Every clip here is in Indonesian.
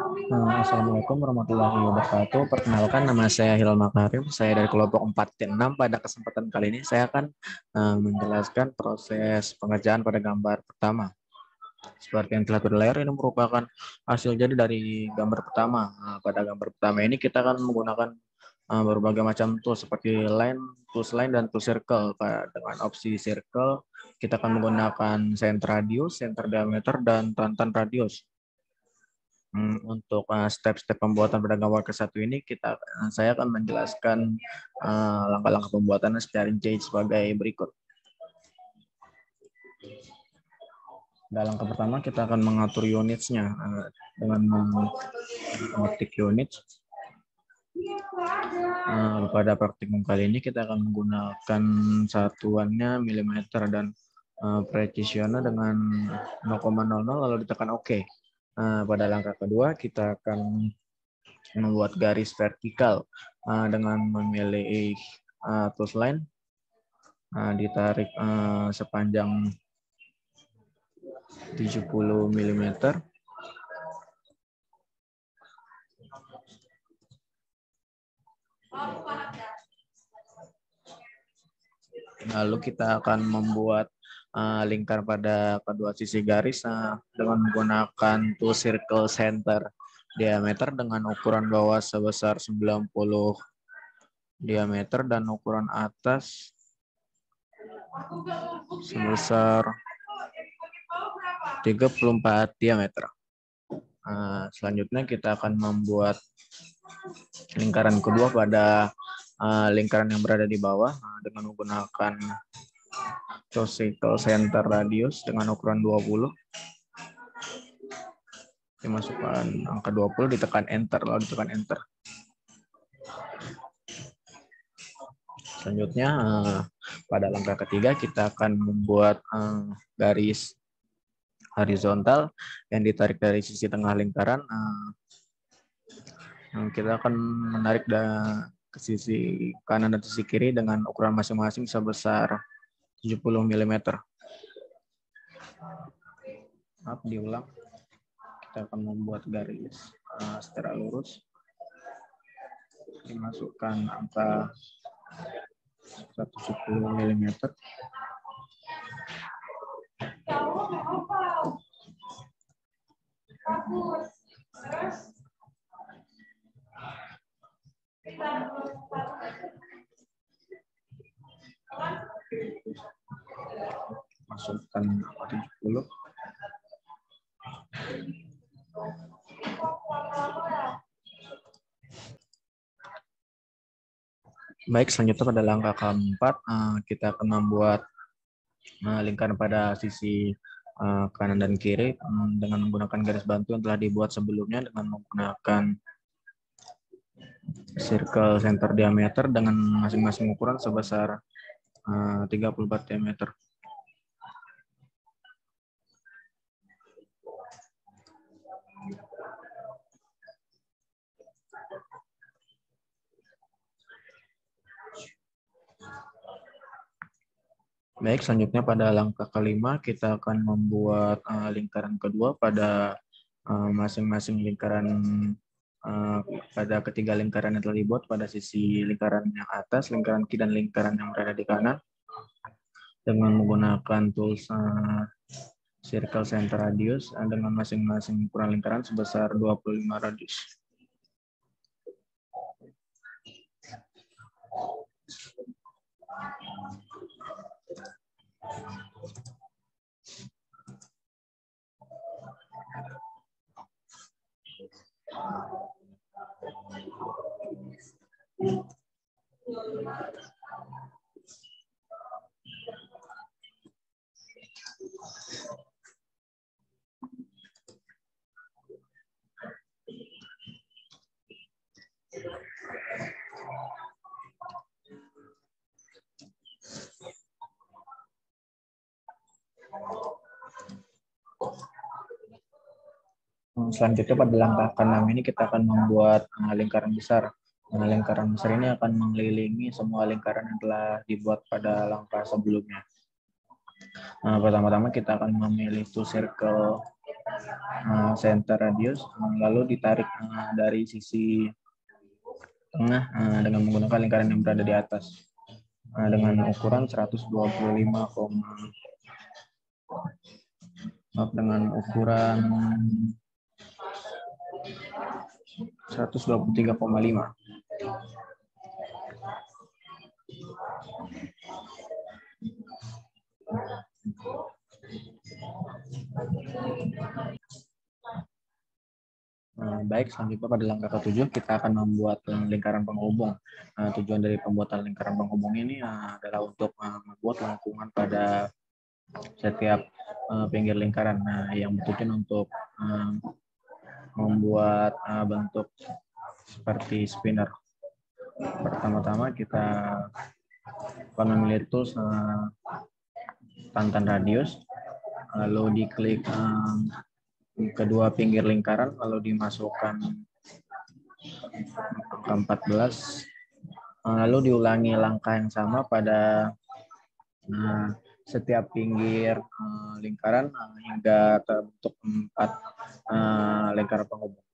Assalamualaikum warahmatullahi wabarakatuh. Perkenalkan, nama saya Hilal Makarim. Saya dari kelompok 4T6. Pada kesempatan kali ini saya akan menjelaskan proses pengerjaan pada gambar pertama. Seperti yang telah terlihat, ini merupakan hasil jadi dari gambar pertama. Pada gambar pertama ini kita akan menggunakan berbagai macam tools seperti tools line dan tools circle. Dengan opsi circle, kita akan menggunakan center radius, center diameter, dan tantan radius. Untuk step-step pembuatan pada gambar ke-1 ini saya akan menjelaskan langkah-langkah pembuatannya secara rinci sebagai berikut. Dalam langkah pertama kita akan mengatur unitsnya dengan mengetik unit. Pada praktikum kali ini kita akan menggunakan satuannya milimeter dan precisionnya dengan 0,00 lalu ditekan OK. Pada langkah kedua kita akan membuat garis vertikal dengan memilih tools line, ditarik sepanjang 70 mm. Lalu kita akan membuat lingkar pada kedua sisi garis dengan menggunakan tool circle center diameter dengan ukuran bawah sebesar 90 diameter dan ukuran atas sebesar 34 diameter. Selanjutnya kita akan membuat lingkaran kedua pada lingkaran yang berada di bawah dengan menggunakan tool circle center radius dengan ukuran 20. Dimasukkan angka 20, ditekan enter, lalu ditekan enter. Selanjutnya pada langkah ketiga kita akan membuat garis horizontal yang ditarik dari sisi tengah lingkaran. Kita akan menarik ke sisi kanan dan sisi kiri dengan ukuran masing-masing sebesar 70 mm. Maaf, diulang. Kita akan membuat garis secara lurus. Dimasukkan angka 170 mm. Masukkan 70. Baik, selanjutnya pada langkah keempat kita akan membuat lingkaran pada sisi kanan dan kiri dengan menggunakan garis bantu yang telah dibuat sebelumnya dengan menggunakan circle center diameter dengan masing-masing ukuran sebesar 34 diameter. Baik, selanjutnya pada langkah kelima kita akan membuat lingkaran kedua pada masing-masing lingkaran pada ketiga lingkaran yang telah dibuat pada sisi lingkaran yang atas, lingkaran kiri dan lingkaran yang berada di kanan dengan menggunakan tools circle center radius dengan masing-masing ukuran lingkaran sebesar 25 radius. Selanjutnya pada langkah ke-6 ini kita akan membuat lingkaran besar. Lingkaran besar ini akan mengelilingi semua lingkaran yang telah dibuat pada langkah sebelumnya. Pertama-tama kita akan memilih tool circle center radius, lalu ditarik dari sisi tengah dengan menggunakan lingkaran yang berada di atas dengan ukuran 123,5. Baik, selanjutnya pada langkah ke-7 kita akan membuat lingkaran penghubung. Tujuan dari pembuatan lingkaran penghubung ini adalah untuk membuat lengkungan pada setiap pinggir lingkaran. Yang bertujuan untuk membuat bentuk seperti spinner. Pertama-tama kita akan memilih tools tantan radius, lalu diklik kedua pinggir lingkaran, lalu dimasukkan angka 14, lalu diulangi langkah yang sama pada setiap pinggir lingkaran hingga terbentuk 4 lingkaran penghubung.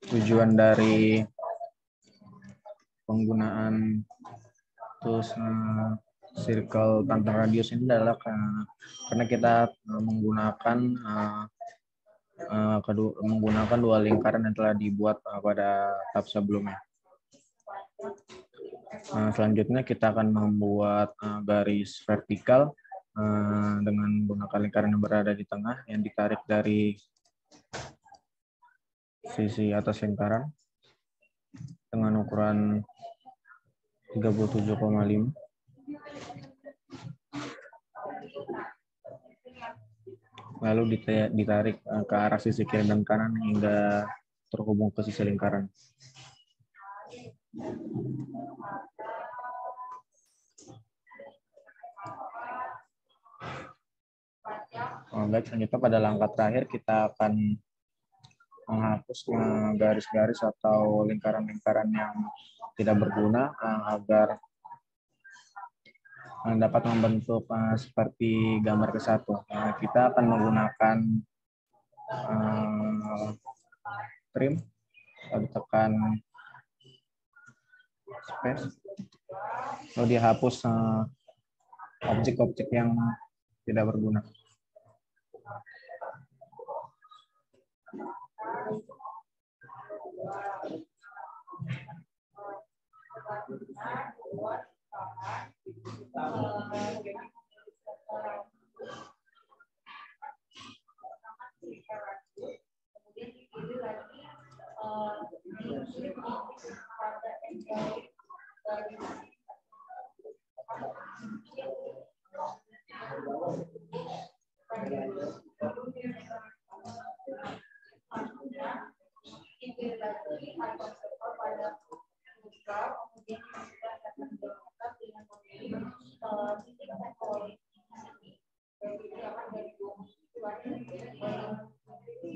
Tujuan dari penggunaan tools circle tantan radius ini adalah karena kita menggunakan dua lingkaran yang telah dibuat pada tahap sebelumnya. Selanjutnya kita akan membuat garis vertikal dengan menggunakan lingkaran yang berada di tengah yang ditarik dari sisi atas lingkaran dengan ukuran 37,5. Lalu ditarik ke arah sisi kiri dan kanan hingga terhubung ke sisi lingkaran. Baik, selanjutnya pada langkah terakhir kita akan menghapus garis-garis atau lingkaran-lingkaran yang tidak berguna agar dapat membentuk seperti gambar ke-1. Kita akan menggunakan trim, lalu tekan space, lalu dihapus objek-objek yang tidak berguna.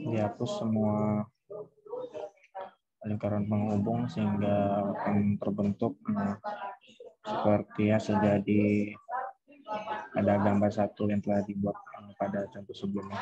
Dihapus semua lingkaran penghubung sehingga akan terbentuk seperti hasil jadi ada gambar 1 yang telah dibuat pada contoh sebelumnya.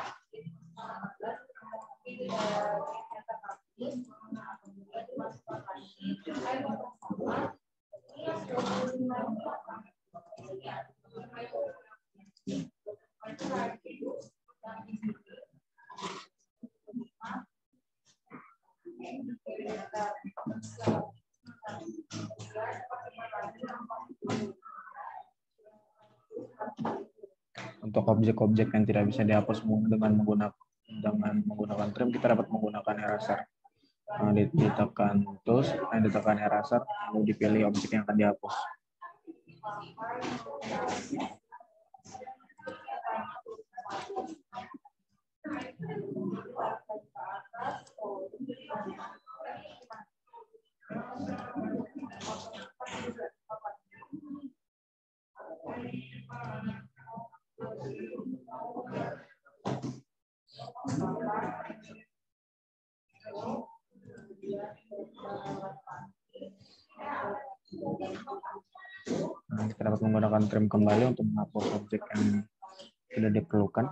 Untuk objek-objek yang tidak bisa dihapus dengan menggunakan trim, kita dapat menggunakan eraser. Ditekan tools, ditekan eraser, lalu dipilih objek yang akan dihapus. harus menggunakan trim kembali untuk menghapus objek yang tidak diperlukan.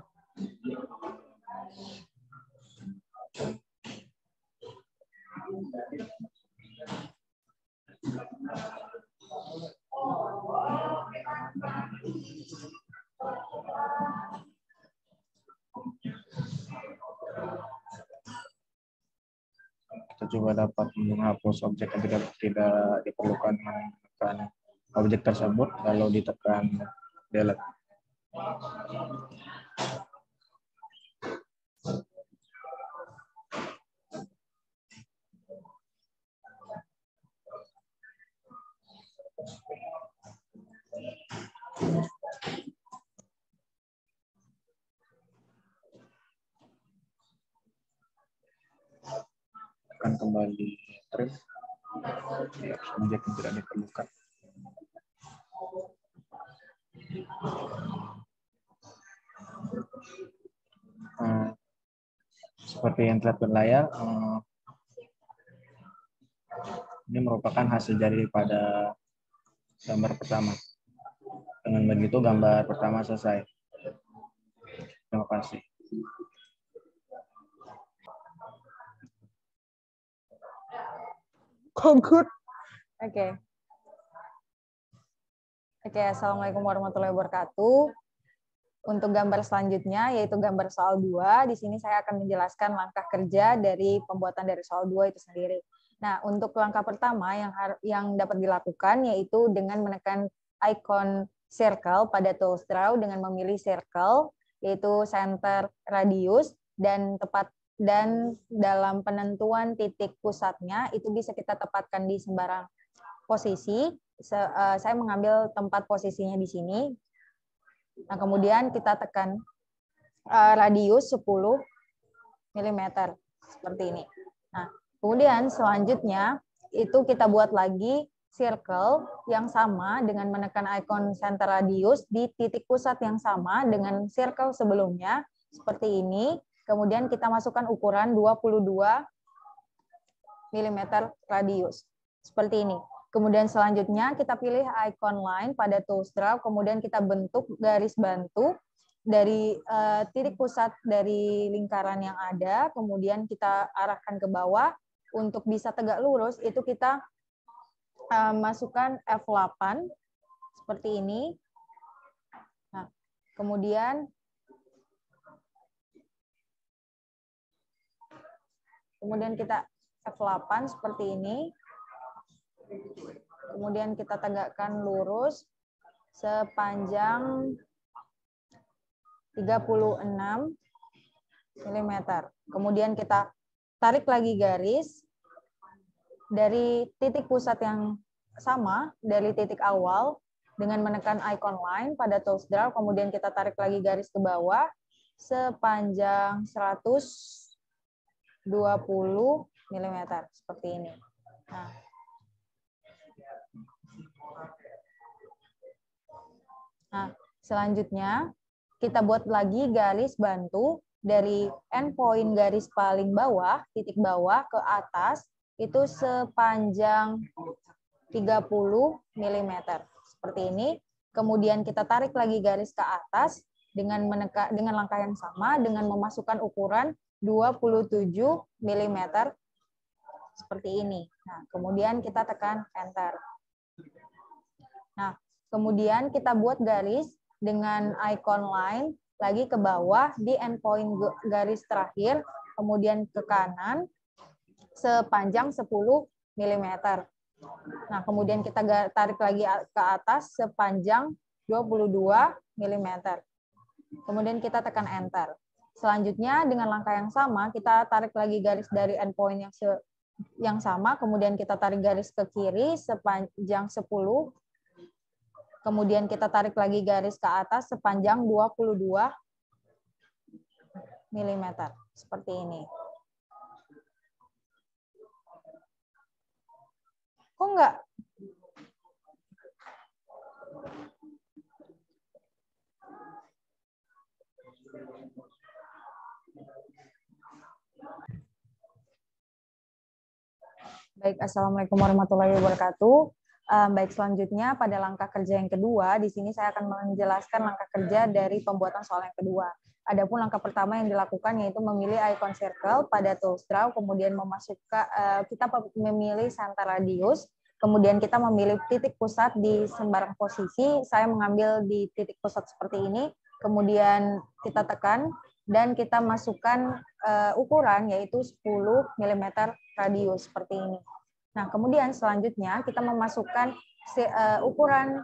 Kita coba dapat menghapus objek yang tidak diperlukan dengan objek tersebut, lalu ditekan delete. Tekan kembali trim ya, objek yang tidak diperlukan. Seperti yang terlihat di layar, ini merupakan hasil daripada gambar pertama. Dengan begitu gambar pertama selesai. Terima kasih. Good. Oke. Assalamualaikum warahmatullahi wabarakatuh. Untuk gambar selanjutnya, yaitu gambar soal 2, di sini saya akan menjelaskan langkah kerja dari pembuatan dari soal 2 itu sendiri. Nah, untuk langkah pertama yang dapat dilakukan, yaitu dengan menekan icon circle pada tools draw dengan memilih circle, yaitu center radius, dan dalam penentuan titik pusatnya itu bisa kita tempatkan di sembarang posisi. Saya mengambil tempat posisinya di sini. Nah, kemudian kita tekan radius 10 mm seperti ini. Nah, kemudian selanjutnya itu kita buat lagi circle yang sama dengan menekan icon center radius di titik pusat yang sama dengan circle sebelumnya seperti ini. Kemudian kita masukkan ukuran 22 mm radius. Seperti ini. Kemudian selanjutnya kita pilih icon line pada tools draw, kemudian kita bentuk garis bantu dari titik pusat dari lingkaran yang ada, kemudian kita arahkan ke bawah. Untuk bisa tegak lurus, itu kita masukkan F8, seperti ini. Nah, kemudian kita F8 seperti ini. Kemudian kita tegakkan lurus sepanjang 36 mm. Kemudian kita tarik lagi garis dari titik pusat yang sama, dari titik awal, dengan menekan icon line pada tools draw. Kemudian kita tarik lagi garis ke bawah sepanjang 120 mm seperti ini. Nah, selanjutnya kita buat lagi garis bantu dari endpoint garis paling bawah, titik bawah ke atas, itu sepanjang 30 mm seperti ini. Kemudian kita tarik lagi garis ke atas dengan langkah yang sama dengan memasukkan ukuran 27 mm seperti ini. Nah, kemudian kita tekan enter. Nah, kemudian kita buat garis dengan icon line lagi ke bawah di endpoint garis terakhir, kemudian ke kanan sepanjang 10 mm. Nah, kemudian kita tarik lagi ke atas sepanjang 22 mm. Kemudian kita tekan enter. Selanjutnya dengan langkah yang sama, kita tarik lagi garis dari endpoint yang sama, kemudian kita tarik garis ke kiri sepanjang 10. Kemudian kita tarik lagi garis ke atas sepanjang 22 mm. Seperti ini. Kok enggak? Baik, Assalamualaikum warahmatullahi wabarakatuh. Baik, selanjutnya pada langkah kerja yang kedua, di sini saya akan menjelaskan langkah kerja dari pembuatan soal yang kedua. Adapun langkah pertama yang dilakukan yaitu memilih icon circle pada tools draw, kemudian kita memilih center radius, kemudian kita memilih titik pusat di sembarang posisi. Saya mengambil di titik pusat seperti ini, kemudian kita tekan dan kita masukkan ukuran yaitu 10 mm radius seperti ini. Nah, kemudian selanjutnya kita memasukkan ukuran,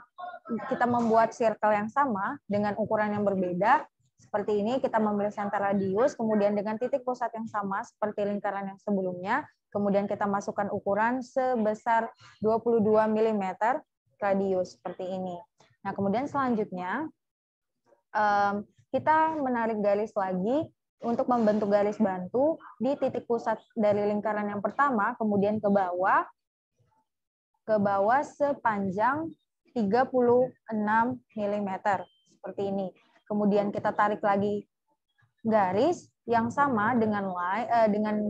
kita membuat circle yang sama dengan ukuran yang berbeda. Seperti ini, kita memilih center radius, kemudian dengan titik pusat yang sama seperti lingkaran yang sebelumnya, kemudian kita masukkan ukuran sebesar 22 mm radius, seperti ini. Nah, kemudian selanjutnya, kita menarik garis lagi untuk membentuk garis bantu di titik pusat dari lingkaran yang pertama, kemudian ke bawah sepanjang 36 mm, seperti ini. Kemudian kita tarik lagi garis yang sama dengan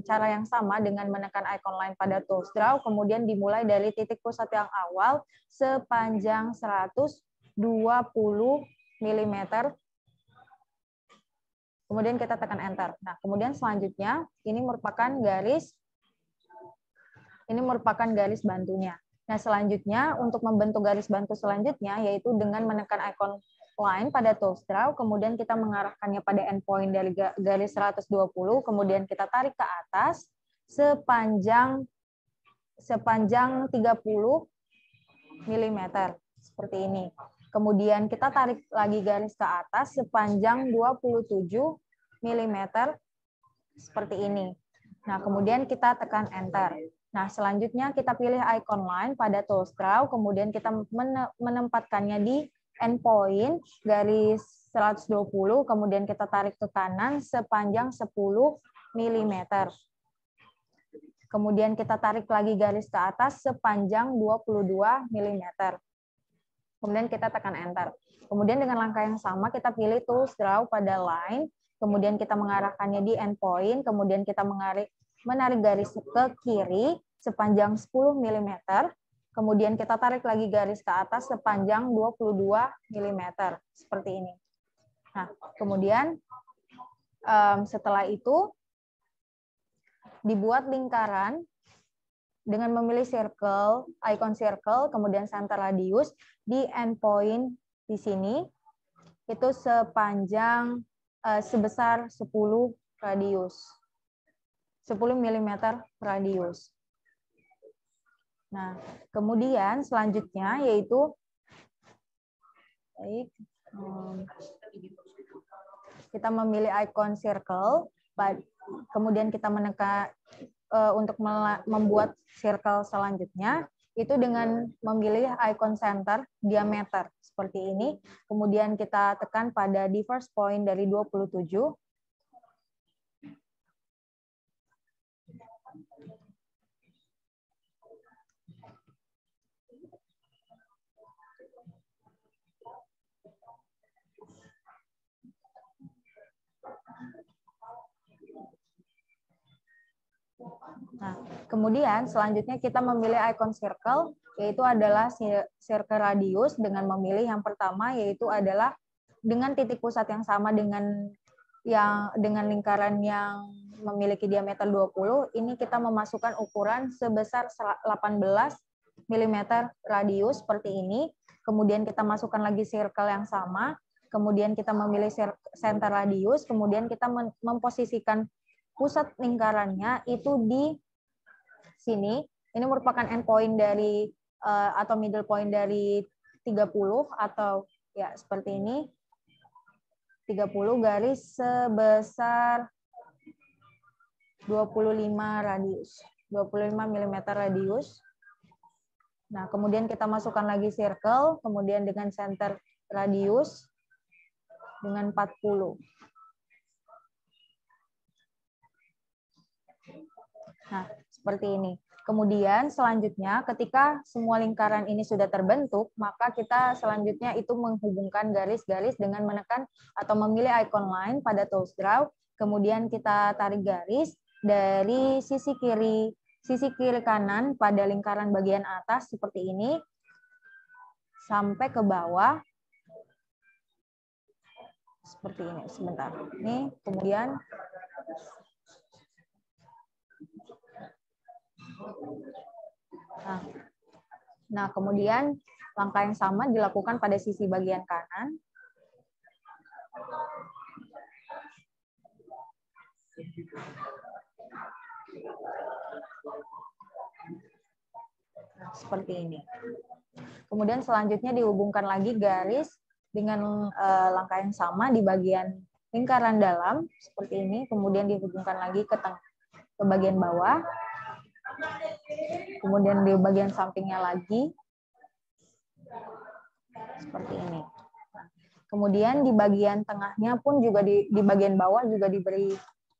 cara yang sama dengan menekan icon line pada tools draw, kemudian dimulai dari titik pusat yang awal sepanjang 120 mm. Kemudian kita tekan enter. Nah, kemudian selanjutnya ini merupakan garis bantunya. Nah, selanjutnya untuk membentuk garis bantu selanjutnya yaitu dengan menekan icon line pada tools draw, kemudian kita mengarahkannya pada endpoint dari garis 120, kemudian kita tarik ke atas sepanjang 30 mm seperti ini. Kemudian kita tarik lagi garis ke atas sepanjang 27 mm seperti ini. Nah, kemudian kita tekan enter. Nah, selanjutnya kita pilih icon line pada tools draw, kemudian kita menempatkannya di endpoint garis 120, kemudian kita tarik ke kanan sepanjang 10 mm. Kemudian kita tarik lagi garis ke atas sepanjang 22 mm. Kemudian kita tekan enter. Kemudian dengan langkah yang sama kita pilih tools draw pada line, kemudian kita mengarahkannya di endpoint, kemudian kita menarik garis ke kiri sepanjang 10 mm, kemudian kita tarik lagi garis ke atas sepanjang 22 mm, seperti ini. Nah, kemudian setelah itu dibuat lingkaran dengan memilih icon circle, kemudian center radius di endpoint di sini, itu sepanjang sebesar 10 radius. 10 mm radius. Nah, kemudian selanjutnya yaitu kita memilih icon circle, kemudian kita menekan untuk membuat circle selanjutnya itu dengan memilih icon center diameter seperti ini, kemudian kita tekan pada diverse point dari 27. Nah, kemudian selanjutnya kita memilih icon circle, yaitu adalah circle radius dengan memilih yang pertama yaitu adalah dengan titik pusat yang sama dengan lingkaran yang memiliki diameter 20, ini kita memasukkan ukuran sebesar 18 mm radius seperti ini. Kemudian kita masukkan lagi circle yang sama, kemudian kita memilih center radius, kemudian kita memposisikan pusat lingkarannya itu di sini. Ini merupakan endpoint dari atau middle point dari 30 atau ya seperti ini. 30 garis sebesar 25 radius. 25 mm radius. Nah, kemudian kita masukkan lagi circle, kemudian dengan center radius dengan 40. Nah, seperti ini. Kemudian selanjutnya ketika semua lingkaran ini sudah terbentuk, maka kita selanjutnya itu menghubungkan garis-garis dengan menekan atau memilih icon line pada tools draw. Kemudian kita tarik garis dari sisi kiri kanan pada lingkaran bagian atas seperti ini. sampai ke bawah seperti ini. Sebentar. Ini kemudian nah, kemudian langkah yang sama dilakukan pada sisi bagian kanan. Nah, seperti ini. Kemudian selanjutnya dihubungkan lagi garis dengan langkah yang sama di bagian lingkaran dalam seperti ini. Kemudian dihubungkan lagi ke bagian bawah. Kemudian di bagian sampingnya lagi seperti ini. Kemudian di bagian tengahnya pun juga di bagian bawah juga diberi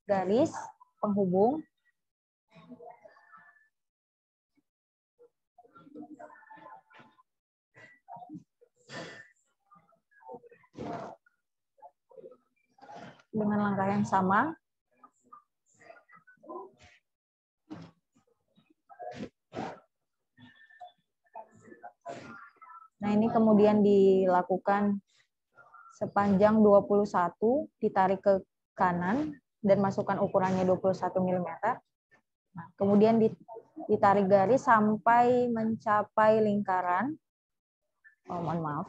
garis penghubung. Dengan langkah yang sama. Nah, ini kemudian dilakukan sepanjang 21, ditarik ke kanan, dan masukkan ukurannya 21 mm. Nah, kemudian ditarik garis sampai mencapai lingkaran. Oh, mohon maaf.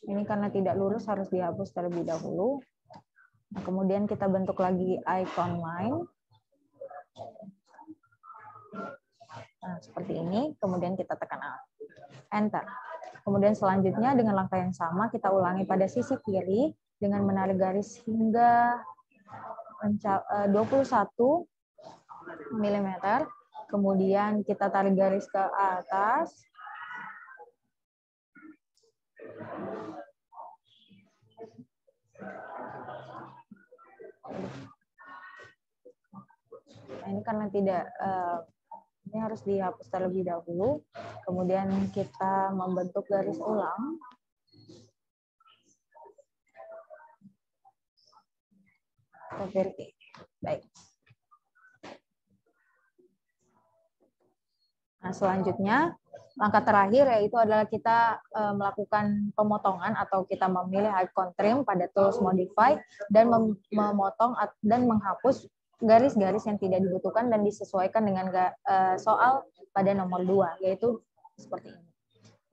Ini karena tidak lurus harus dihapus terlebih dahulu. Nah, kemudian kita bentuk lagi icon line. Nah, seperti ini. Kemudian kita tekan Enter. Kemudian selanjutnya dengan langkah yang sama kita ulangi pada sisi kiri dengan menarik garis hingga 21 mm. Kemudian kita tarik garis ke atas. Nah, ini karena tidak ini harus dihapus terlebih dahulu. Kemudian kita membentuk garis ulang. Seperti baik. Nah, selanjutnya langkah terakhir yaitu adalah kita melakukan pemotongan atau kita memilih icon trim pada tools modify dan memotong dan menghapus garis-garis yang tidak dibutuhkan dan disesuaikan dengan soal pada nomor 2, yaitu seperti ini.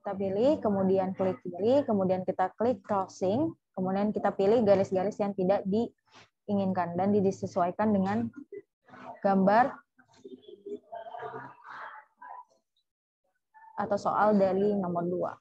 Kita pilih, kemudian klik kiri, kemudian kita klik crossing, kemudian kita pilih garis-garis yang tidak diinginkan dan disesuaikan dengan gambar atau soal dari nomor 2.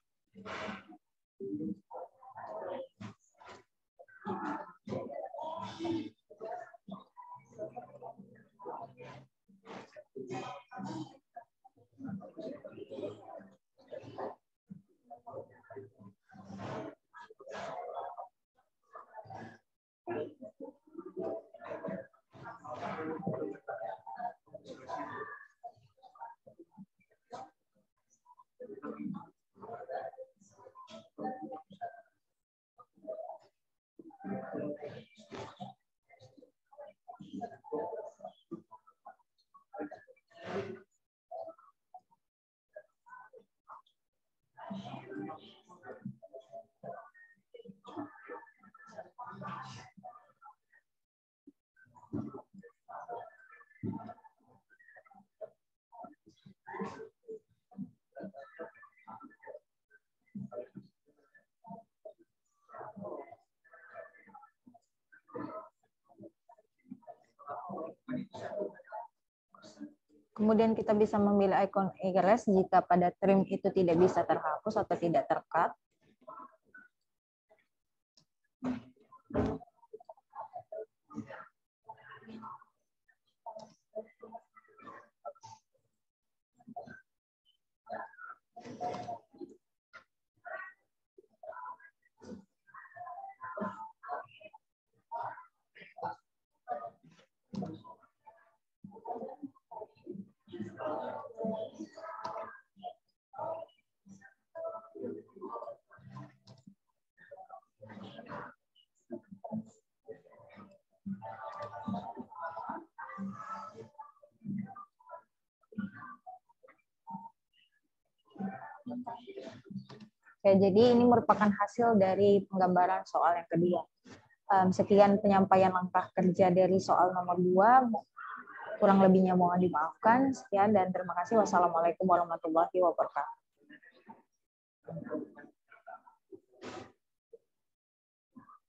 Kemudian kita bisa memilih icon erase jika pada trim itu tidak bisa terhapus atau tidak tercut. Oke, jadi ini merupakan hasil dari penggambaran soal yang kedua. Sekian penyampaian langkah kerja dari soal nomor 2. Kurang lebihnya mohon dimaafkan. Sekian dan terima kasih. Wassalamualaikum warahmatullahi wabarakatuh.